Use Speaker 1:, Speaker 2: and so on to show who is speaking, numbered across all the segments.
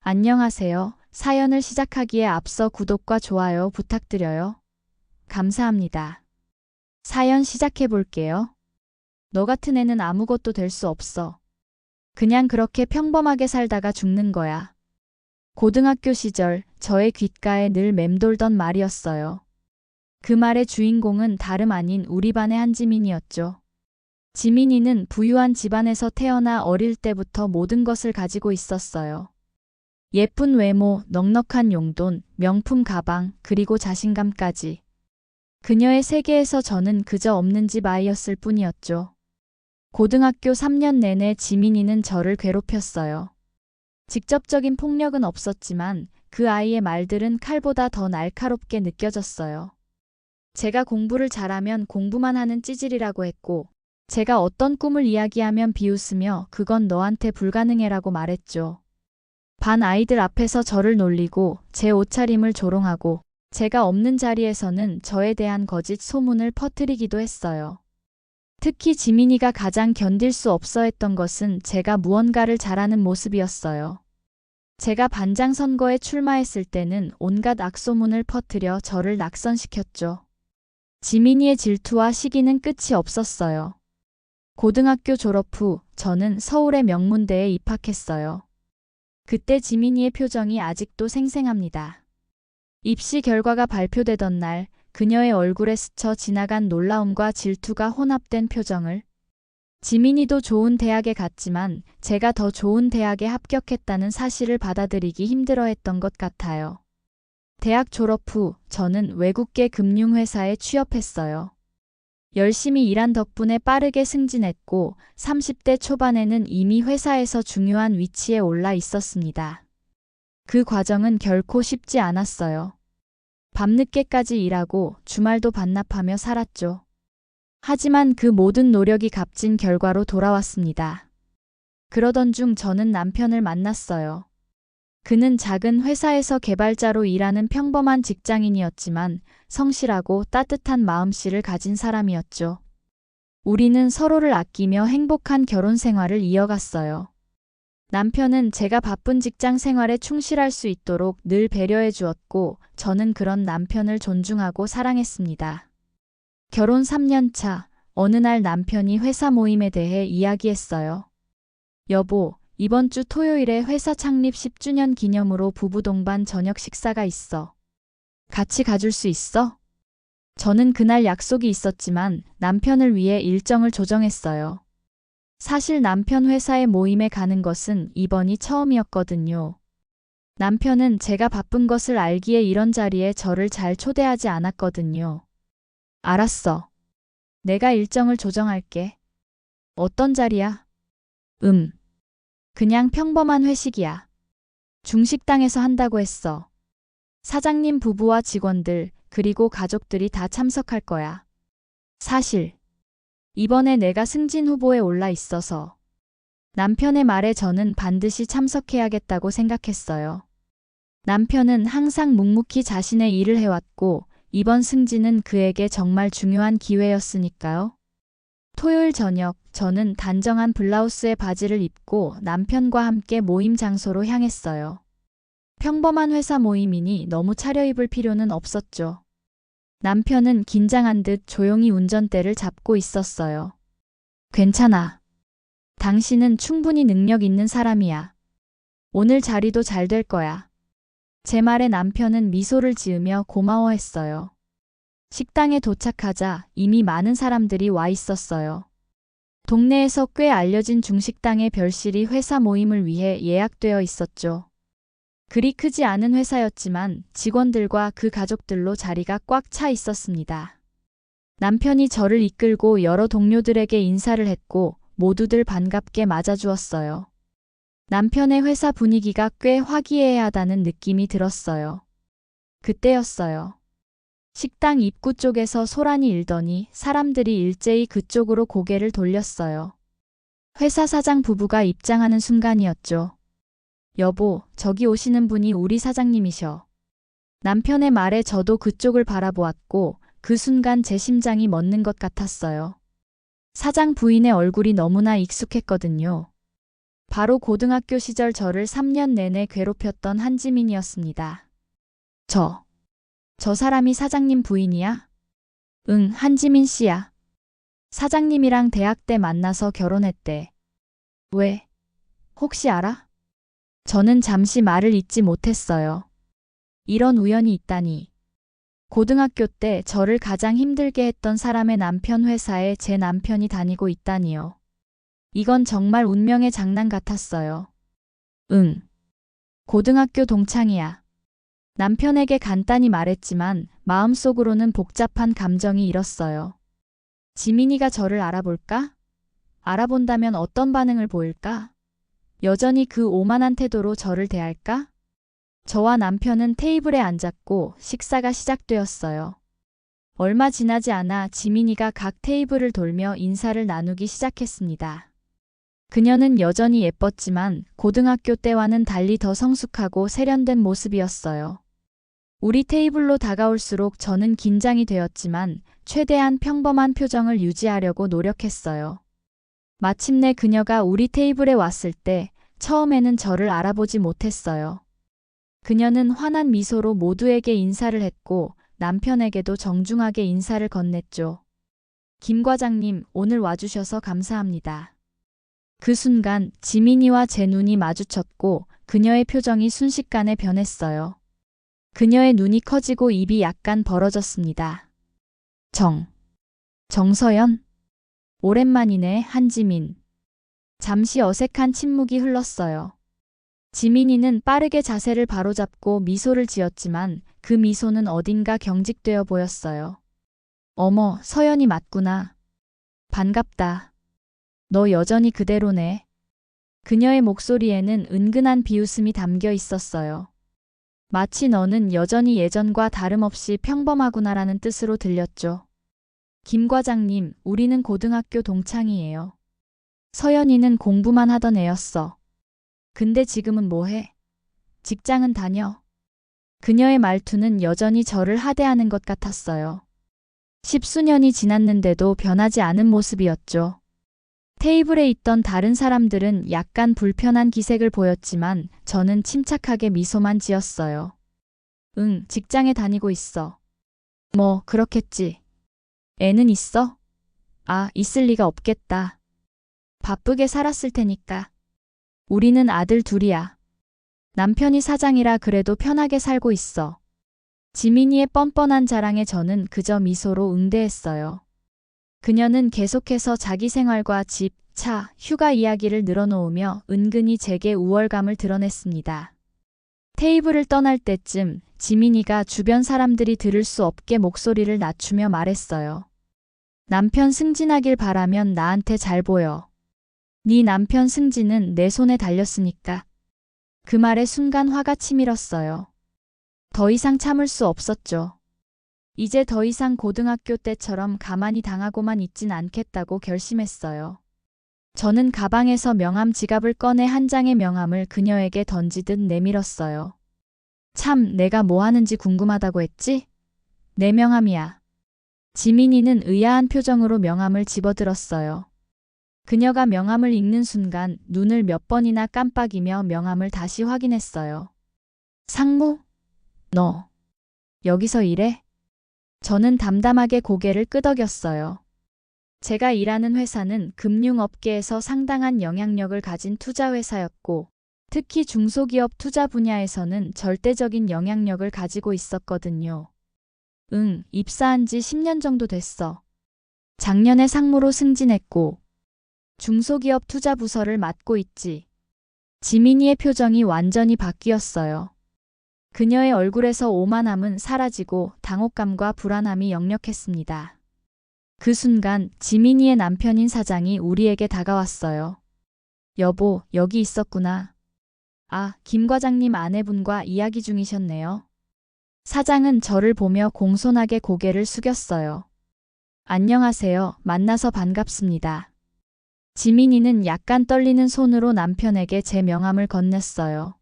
Speaker 1: 안녕하세요. 사연을 시작하기에 앞서 구독과 좋아요 부탁드려요. 감사합니다. 사연 시작해 볼게요. 너 같은 애는 아무것도 될 수 없어. 그냥 그렇게 평범하게 살다가 죽는 거야. 고등학교 시절 저의 귓가에 늘 맴돌던 말이었어요. 그 말의 주인공은 다름 아닌 우리 반의 한지민이었죠. 지민이는 부유한 집안에서 태어나 어릴 때부터 모든 것을 가지고 있었어요. 예쁜 외모, 넉넉한 용돈, 명품 가방, 그리고 자신감까지. 그녀의 세계에서 저는 그저 없는 집 아이였을 뿐이었죠. 고등학교 3년 내내 지민이는 저를 괴롭혔어요. 직접적인 폭력은 없었지만 그 아이의 말들은 칼보다 더 날카롭게 느껴졌어요. 제가 공부를 잘하면 공부만 하는 찌질이라고 했고, 제가 어떤 꿈을 이야기하면 비웃으며 그건 너한테 불가능해라고 말했죠. 반 아이들 앞에서 저를 놀리고 제 옷차림을 조롱하고 제가 없는 자리에서는 저에 대한 거짓 소문을 퍼뜨리기도 했어요. 특히 지민이가 가장 견딜 수 없어 했던 것은 제가 무언가를 잘하는 모습이었어요. 제가 반장 선거에 출마했을 때는 온갖 악소문을 퍼뜨려 저를 낙선시켰죠. 지민이의 질투와 시기는 끝이 없었어요. 고등학교 졸업 후 저는 서울의 명문대에 입학했어요. 그때 지민이의 표정이 아직도 생생합니다. 입시 결과가 발표되던 날 그녀의 얼굴에 스쳐 지나간 놀라움과 질투가 혼합된 표정을. 지민이도 좋은 대학에 갔지만 제가 더 좋은 대학에 합격했다는 사실을 받아들이기 힘들어했던 것 같아요. 대학 졸업 후 저는 외국계 금융회사에 취업했어요. 열심히 일한 덕분에 빠르게 승진했고 30대 초반에는 이미 회사에서 중요한 위치에 올라 있었습니다. 그 과정은 결코 쉽지 않았어요. 밤늦게까지 일하고 주말도 반납하며 살았죠. 하지만 그 모든 노력이 값진 결과로 돌아왔습니다. 그러던 중 저는 남편을 만났어요. 그는 작은 회사에서 개발자로 일하는 평범한 직장인이었지만 성실하고 따뜻한 마음씨를 가진 사람이었죠. 우리는 서로를 아끼며 행복한 결혼 생활을 이어갔어요. 남편은 제가 바쁜 직장 생활에 충실할 수 있도록 늘 배려해 주었고 저는 그런 남편을 존중하고 사랑했습니다. 결혼 3년 차, 어느 날 남편이 회사 모임에 대해 이야기했어요. 여보, 이번 주 토요일에 회사 창립 10주년 기념으로 부부 동반 저녁 식사가 있어. 같이 가줄 수 있어? 저는 그날 약속이 있었지만 남편을 위해 일정을 조정했어요. 사실 남편 회사의 모임에 가는 것은 이번이 처음이었거든요. 남편은 제가 바쁜 것을 알기에 이런 자리에 저를 잘 초대하지 않았거든요. 알았어. 내가 일정을 조정할게. 어떤 자리야? 그냥 평범한 회식이야. 중식당에서 한다고 했어. 사장님 부부와 직원들, 그리고 가족들이 다 참석할 거야. 사실, 이번에 내가 승진 후보에 올라 있어서 남편의 말에 저는 반드시 참석해야겠다고 생각했어요. 남편은 항상 묵묵히 자신의 일을 해왔고 이번 승진은 그에게 정말 중요한 기회였으니까요. 토요일 저녁, 저는 단정한 블라우스에 바지를 입고 남편과 함께 모임 장소로 향했어요. 평범한 회사 모임이니 너무 차려입을 필요는 없었죠. 남편은 긴장한 듯 조용히 운전대를 잡고 있었어요. 괜찮아. 당신은 충분히 능력 있는 사람이야. 오늘 자리도 잘 될 거야. 제 말에 남편은 미소를 지으며 고마워했어요. 식당에 도착하자 이미 많은 사람들이 와 있었어요. 동네에서 꽤 알려진 중식당의 별실이 회사 모임을 위해 예약되어 있었죠. 그리 크지 않은 회사였지만 직원들과 그 가족들로 자리가 꽉 차 있었습니다. 남편이 저를 이끌고 여러 동료들에게 인사를 했고 모두들 반갑게 맞아주었어요. 남편의 회사 분위기가 꽤 화기애애하다는 느낌이 들었어요. 그때였어요. 식당 입구 쪽에서 소란이 일더니 사람들이 일제히 그쪽으로 고개를 돌렸어요. 회사 사장 부부가 입장하는 순간이었죠. 여보, 저기 오시는 분이 우리 사장님이셔. 남편의 말에 저도 그쪽을 바라보았고 그 순간 제 심장이 멎는 것 같았어요. 사장 부인의 얼굴이 너무나 익숙했거든요. 바로 고등학교 시절 저를 3년 내내 괴롭혔던 한지민이었습니다. 저 사람이 사장님 부인이야? 응, 한지민 씨야. 사장님이랑 대학 때 만나서 결혼했대. 왜? 혹시 알아? 저는 잠시 말을 잇지 못했어요. 이런 우연이 있다니. 고등학교 때 저를 가장 힘들게 했던 사람의 남편 회사에 제 남편이 다니고 있다니요. 이건 정말 운명의 장난 같았어요. 응. 고등학교 동창이야. 남편에게 간단히 말했지만 마음속으로는 복잡한 감정이 일었어요. 지민이가 저를 알아볼까? 알아본다면 어떤 반응을 보일까? 여전히 그 오만한 태도로 저를 대할까? 저와 남편은 테이블에 앉았고 식사가 시작되었어요. 얼마 지나지 않아 지민이가 각 테이블을 돌며 인사를 나누기 시작했습니다. 그녀는 여전히 예뻤지만 고등학교 때와는 달리 더 성숙하고 세련된 모습이었어요. 우리 테이블로 다가올수록 저는 긴장이 되었지만 최대한 평범한 표정을 유지하려고 노력했어요. 마침내 그녀가 우리 테이블에 왔을 때 처음에는 저를 알아보지 못했어요. 그녀는 환한 미소로 모두에게 인사를 했고 남편에게도 정중하게 인사를 건넸죠. 김 과장님, 오늘 와주셔서 감사합니다. 그 순간 지민이와 제 눈이 마주쳤고 그녀의 표정이 순식간에 변했어요. 그녀의 눈이 커지고 입이 약간 벌어졌습니다. 정서연? 오랜만이네, 한지민. 잠시 어색한 침묵이 흘렀어요. 지민이는 빠르게 자세를 바로잡고 미소를 지었지만 그 미소는 어딘가 경직되어 보였어요. 어머, 서연이 맞구나. 반갑다. 너 여전히 그대로네. 그녀의 목소리에는 은근한 비웃음이 담겨 있었어요. 마치 너는 여전히 예전과 다름없이 평범하구나라는 뜻으로 들렸죠. 김 과장님, 우리는 고등학교 동창이에요. 서연이는 공부만 하던 애였어. 근데 지금은 뭐해? 직장은 다녀. 그녀의 말투는 여전히 저를 하대하는 것 같았어요. 10수년이 지났는데도 변하지 않은 모습이었죠. 테이블에 있던 다른 사람들은 약간 불편한 기색을 보였지만 저는 침착하게 미소만 지었어요. 응, 직장에 다니고 있어. 뭐, 그렇겠지. 애는 있어? 아, 있을 리가 없겠다. 바쁘게 살았을 테니까. 우리는 아들 둘이야. 남편이 사장이라 그래도 편하게 살고 있어. 지민이의 뻔뻔한 자랑에 저는 그저 미소로 응대했어요. 그녀는 계속해서 자기 생활과 집, 차, 휴가 이야기를 늘어놓으며 은근히 제게 우월감을 드러냈습니다. 테이블을 떠날 때쯤 지민이가 주변 사람들이 들을 수 없게 목소리를 낮추며 말했어요. 남편 승진하길 바라면 나한테 잘 보여. 네 남편 승진은 내 손에 달렸으니까. 그 말에 순간 화가 치밀었어요. 더 이상 참을 수 없었죠. 이제 더 이상 고등학교 때처럼 가만히 당하고만 있진 않겠다고 결심했어요. 저는 가방에서 명함 지갑을 꺼내 한 장의 명함을 그녀에게 던지듯 내밀었어요. 참, 내가 뭐 하는지 궁금하다고 했지? 내 명함이야. 지민이는 의아한 표정으로 명함을 집어들었어요. 그녀가 명함을 읽는 순간 눈을 몇 번이나 깜빡이며 명함을 다시 확인했어요. 상무? 너 여기서 일해? 저는 담담하게 고개를 끄덕였어요. 제가 일하는 회사는 금융업계에서 상당한 영향력을 가진 투자회사였고 특히 중소기업 투자 분야에서는 절대적인 영향력을 가지고 있었거든요. 응, 입사한 지 10년 정도 됐어. 작년에 상무로 승진했고 중소기업 투자 부서를 맡고 있지. 지민이의 표정이 완전히 바뀌었어요. 그녀의 얼굴에서 오만함은 사라지고 당혹감과 불안함이 역력했습니다. 그 순간 지민이의 남편인 사장이 우리에게 다가왔어요. 여보, 여기 있었구나. 아, 김 과장님 아내분과 이야기 중이셨네요. 사장은 저를 보며 공손하게 고개를 숙였어요. 안녕하세요. 만나서 반갑습니다. 지민이는 약간 떨리는 손으로 남편에게 제 명함을 건넸어요.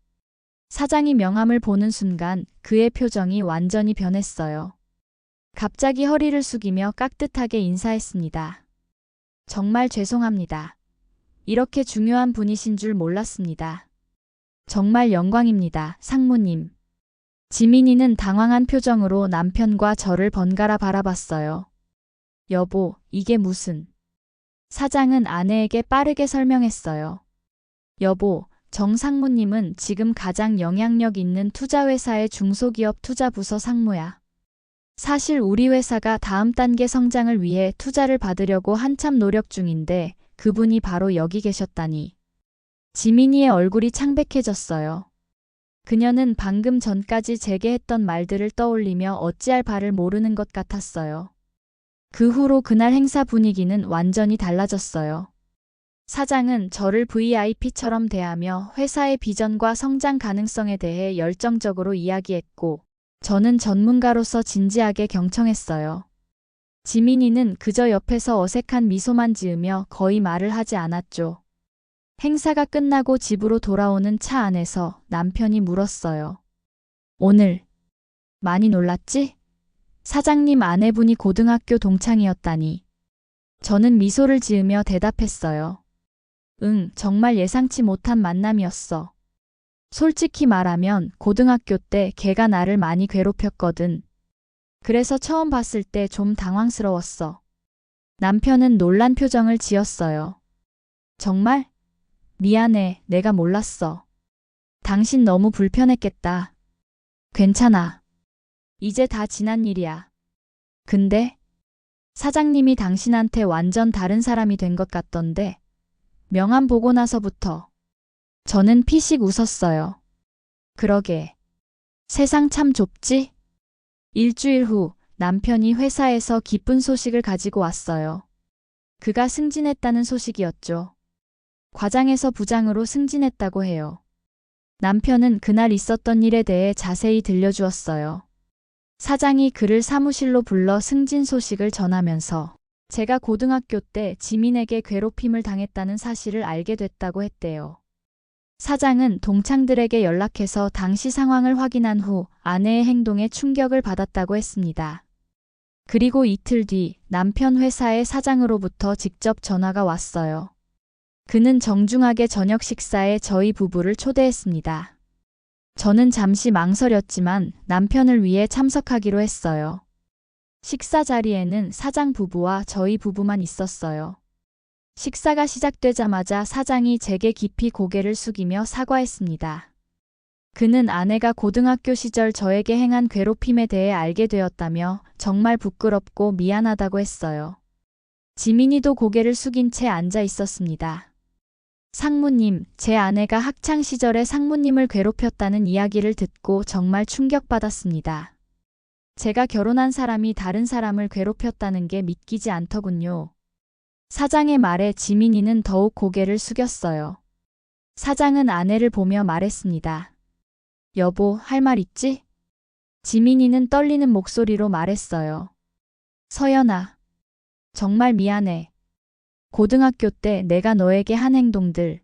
Speaker 1: 사장이 명함을 보는 순간 그의 표정이 완전히 변했어요. 갑자기 허리를 숙이며 깍듯하게 인사했습니다. 정말 죄송합니다. 이렇게 중요한 분이신 줄 몰랐습니다. 정말 영광입니다, 상무님. 지민이는 당황한 표정으로 남편과 저를 번갈아 바라봤어요. 여보, 이게 무슨... 사장은 아내에게 빠르게 설명했어요. 여보, 정 상무님은 지금 가장 영향력 있는 투자회사의 중소기업 투자부서 상무야. 사실 우리 회사가 다음 단계 성장을 위해 투자를 받으려고 한참 노력 중인데 그분이 바로 여기 계셨다니. 지민이의 얼굴이 창백해졌어요. 그녀는 방금 전까지 제게 했던 말들을 떠올리며 어찌할 바를 모르는 것 같았어요. 그 후로 그날 행사 분위기는 완전히 달라졌어요. 사장은 저를 VIP처럼 대하며 회사의 비전과 성장 가능성에 대해 열정적으로 이야기했고, 저는 전문가로서 진지하게 경청했어요. 지민이는 그저 옆에서 어색한 미소만 지으며 거의 말을 하지 않았죠. 행사가 끝나고 집으로 돌아오는 차 안에서 남편이 물었어요. 오늘 많이 놀랐지? 사장님 아내분이 고등학교 동창이었다니. 저는 미소를 지으며 대답했어요. 응, 정말 예상치 못한 만남이었어. 솔직히 말하면 고등학교 때 걔가 나를 많이 괴롭혔거든. 그래서 처음 봤을 때 좀 당황스러웠어. 남편은 놀란 표정을 지었어요. 정말? 미안해, 내가 몰랐어. 당신 너무 불편했겠다. 괜찮아. 이제 다 지난 일이야. 근데 사장님이 당신한테 완전 다른 사람이 된 것 같던데. 명함 보고 나서부터. 저는 피식 웃었어요. 그러게. 세상 참 좁지? 일주일 후 남편이 회사에서 기쁜 소식을 가지고 왔어요. 그가 승진했다는 소식이었죠. 과장에서 부장으로 승진했다고 해요. 남편은 그날 있었던 일에 대해 자세히 들려주었어요. 사장이 그를 사무실로 불러 승진 소식을 전하면서 제가 고등학교 때 지민에게 괴롭힘을 당했다는 사실을 알게 됐다고 했대요. 사장은 동창들에게 연락해서 당시 상황을 확인한 후 아내의 행동에 충격을 받았다고 했습니다. 그리고 이틀 뒤 남편 회사의 사장으로부터 직접 전화가 왔어요. 그는 정중하게 저녁 식사에 저희 부부를 초대했습니다. 저는 잠시 망설였지만 남편을 위해 참석하기로 했어요. 식사 자리에는 사장 부부와 저희 부부만 있었어요. 식사가 시작되자마자 사장이 제게 깊이 고개를 숙이며 사과했습니다. 그는 아내가 고등학교 시절 저에게 행한 괴롭힘에 대해 알게 되었다며 정말 부끄럽고 미안하다고 했어요. 지민이도 고개를 숙인 채 앉아 있었습니다. 상무님, 제 아내가 학창 시절에 상무님을 괴롭혔다는 이야기를 듣고 정말 충격받았습니다. 제가 결혼한 사람이 다른 사람을 괴롭혔다는 게 믿기지 않더군요. 사장의 말에 지민이는 더욱 고개를 숙였어요. 사장은 아내를 보며 말했습니다. 여보, 할 말 있지? 지민이는 떨리는 목소리로 말했어요. 서연아, 정말 미안해. 고등학교 때 내가 너에게 한 행동들.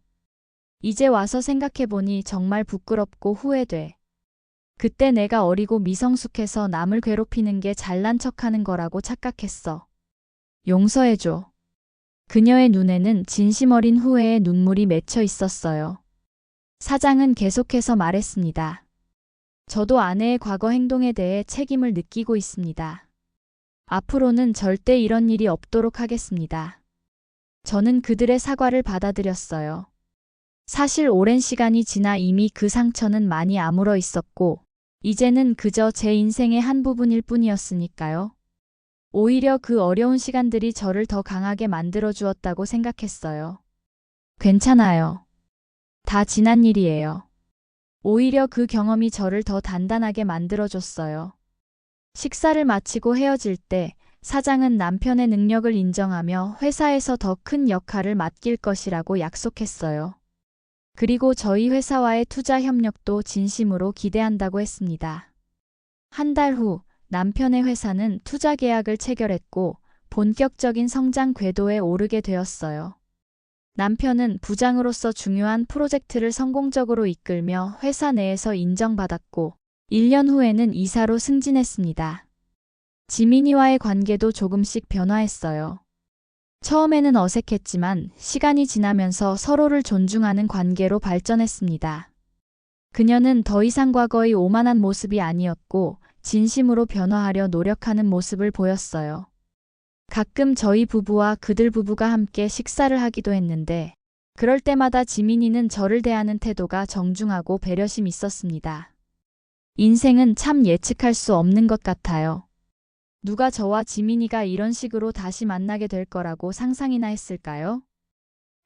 Speaker 1: 이제 와서 생각해보니 정말 부끄럽고 후회돼. 그때 내가 어리고 미성숙해서 남을 괴롭히는 게 잘난 척하는 거라고 착각했어. 용서해줘. 그녀의 눈에는 진심 어린 후회의 눈물이 맺혀 있었어요. 사장은 계속해서 말했습니다. 저도 아내의 과거 행동에 대해 책임을 느끼고 있습니다. 앞으로는 절대 이런 일이 없도록 하겠습니다. 저는 그들의 사과를 받아들였어요. 사실 오랜 시간이 지나 이미 그 상처는 많이 아물어 있었고, 이제는 그저 제 인생의 한 부분일 뿐이었으니까요. 오히려 그 어려운 시간들이 저를 더 강하게 만들어 주었다고 생각했어요. 괜찮아요. 다 지난 일이에요. 오히려 그 경험이 저를 더 단단하게 만들어 줬어요. 식사를 마치고 헤어질 때 사장은 남편의 능력을 인정하며 회사에서 더 큰 역할을 맡길 것이라고 약속했어요. 그리고 저희 회사와의 투자 협력도 진심으로 기대한다고 했습니다. 한 달 후 남편의 회사는 투자 계약을 체결했고 본격적인 성장 궤도에 오르게 되었어요. 남편은 부장으로서 중요한 프로젝트를 성공적으로 이끌며 회사 내에서 인정받았고 1년 후에는 이사로 승진했습니다. 지민이와의 관계도 조금씩 변화했어요. 처음에는 어색했지만 시간이 지나면서 서로를 존중하는 관계로 발전했습니다. 그녀는 더 이상 과거의 오만한 모습이 아니었고 진심으로 변화하려 노력하는 모습을 보였어요. 가끔 저희 부부와 그들 부부가 함께 식사를 하기도 했는데 그럴 때마다 지민이는 저를 대하는 태도가 정중하고 배려심 있었습니다. 인생은 참 예측할 수 없는 것 같아요. 누가 저와 지민이가 이런 식으로 다시 만나게 될 거라고 상상이나 했을까요?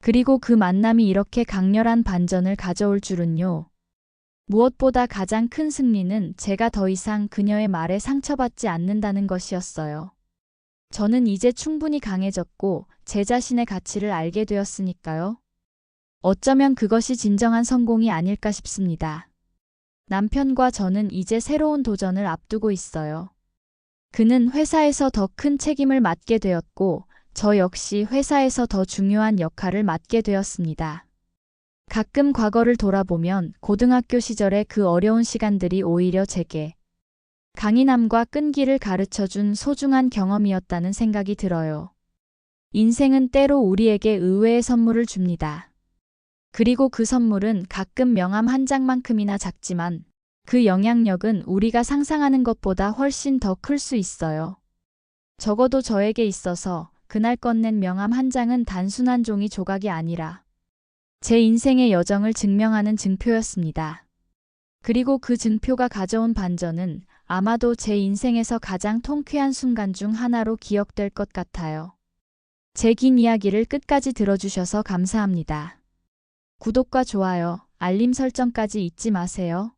Speaker 1: 그리고 그 만남이 이렇게 강렬한 반전을 가져올 줄은요. 무엇보다 가장 큰 승리는 제가 더 이상 그녀의 말에 상처받지 않는다는 것이었어요. 저는 이제 충분히 강해졌고 제 자신의 가치를 알게 되었으니까요. 어쩌면 그것이 진정한 성공이 아닐까 싶습니다. 남편과 저는 이제 새로운 도전을 앞두고 있어요. 그는 회사에서 더 큰 책임을 맡게 되었고 저 역시 회사에서 더 중요한 역할을 맡게 되었습니다. 가끔 과거를 돌아보면 고등학교 시절의 그 어려운 시간들이 오히려 제게 강인함과 끈기를 가르쳐준 소중한 경험이었다는 생각이 들어요. 인생은 때로 우리에게 의외의 선물을 줍니다. 그리고 그 선물은 가끔 명함 한 장만큼이나 작지만 그 영향력은 우리가 상상하는 것보다 훨씬 더 클 수 있어요. 적어도 저에게 있어서 그날 건넨 명함 한 장은 단순한 종이 조각이 아니라 제 인생의 여정을 증명하는 증표였습니다. 그리고 그 증표가 가져온 반전은 아마도 제 인생에서 가장 통쾌한 순간 중 하나로 기억될 것 같아요. 제 긴 이야기를 끝까지 들어주셔서 감사합니다. 구독과 좋아요, 알림 설정까지 잊지 마세요.